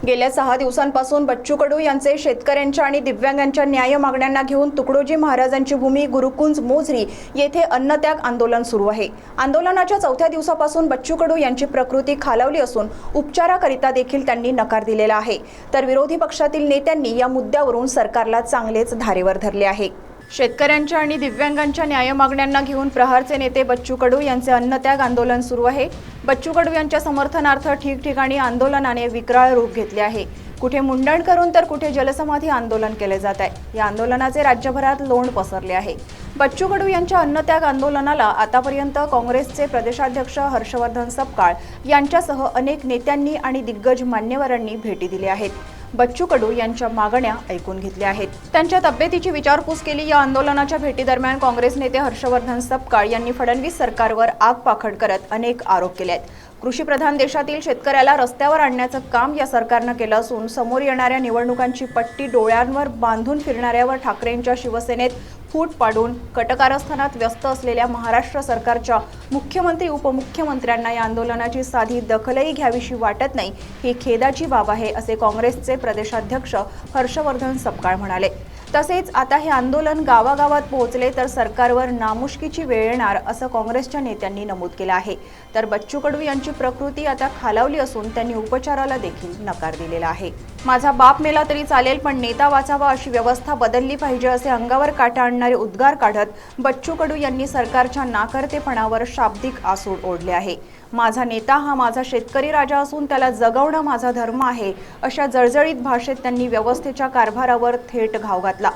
गेल्या 6 दिवसांपासून बच्चू कडू यांचे शेतकऱ्यांच्या आणि दिव्यांगांच्या न्याय मागण्यांना घेऊन तुकडोजी महाराजांची भूमी गुरुकुंज मोझरी येथे अन्नत्याग आंदोलन सुरू आहे। आंदोलनाच्या 4थ्या दिवसापासून बच्चू कडू यांची प्रकृती खालावली असून उपचाराकरिता देखील त्यांनी नकार दिलेला आहे। तर विरोधी पक्षातील नेत्यांनी या मुद्द्यावरून सरकारला चांगलेच धारेवर धरले आहे। शेतकऱ्यांच्या आणि दिव्यांगांच्या न्याय मागण्यांना घेऊन प्रहारचे नेते बच्चू कडू यांचे अन्नत्याग आंदोलन सुरू आहे। बच्चू कडू यांच्या समर्थनार्थ ठिकठिकाणी आंदोलनाने विक्राळ रूप घेतले आहे। कुठे मुंडण करून तर कुठे जलसमाधी आंदोलन केले जात आहे। या आंदोलनाचे राज्यभरात लोण पसरले आहे। बच्चू कडू यांच्या अन्नत्याग आंदोलनाला आतापर्यंत काँग्रेसचे प्रदेशाध्यक्ष हर्षवर्धन सपकाळ यांच्यासह अनेक नेत्यांनी आणि दिग्गज मान्यवरांनी भेटी दिल्या आहेत। बच्चू कडू यांच्या मागण्या ऐकून घेतल्या आहेत। त्यांच्या तब्येतीची विचारपूस केली। या आंदोलनाच्या भेटीदरम्यान काँग्रेस नेते हर्षवर्धन सपकाळ यांनी फडणवीस सरकारवर आगपाखड करत अनेक आरोप केले आहेत। कृषीप्रधान देशातील शेतकऱ्याला रस्त्यावर आणण्याचं काम या सरकारनं केलं असून समोर येणाऱ्या निवडणुकांची पट्टी डोळ्यांवर बांधून फिरणाऱ्यावर ठाकरेंच्या शिवसेनेत फूट पाडून कटकारस्थानात व्यस्त असलेल्या महाराष्ट्र सरकारच्या मुख्यमंत्री उपमुख्यमंत्र्यांना या आंदोलनाची साधी दखलही घ्यावीशी वाटत नाही, ही खेदाची बाब आहे, असे काँग्रेसचे प्रदेशाध्यक्ष हर्षवर्धन सपकाळ म्हणाले। तसेच आता हे आंदोलन गावागावात पोहोचले तर सरकारवर नामुष्कीची वेळ येणार, असं काँग्रेसच्या नेत्यांनी नमूद केलं आहे। तर बच्चू कडू यांची प्रकृती आता खालावली असून त्यांनी उपचाराला देखील नकार दिलेला आहे। माझा बाप मेला तरी चालेल, पण नेता वाचावा अशी व्यवस्था बदलली पाहिजे, असे अंगावर काटा आणणारे उद्गार काढत बच्चू कडू यांनी सरकारच्या नाकर्तेपणावर शाब्दिक आसूड ओढले आहे। माझा नेता हा माझा शेतकरी राजा असून त्याला जगवणं माझा धर्म आहे, अशा जळजळीत भाषेत त्यांनी व्यवस्थेच्या कारभारावर थेट घाव घातला।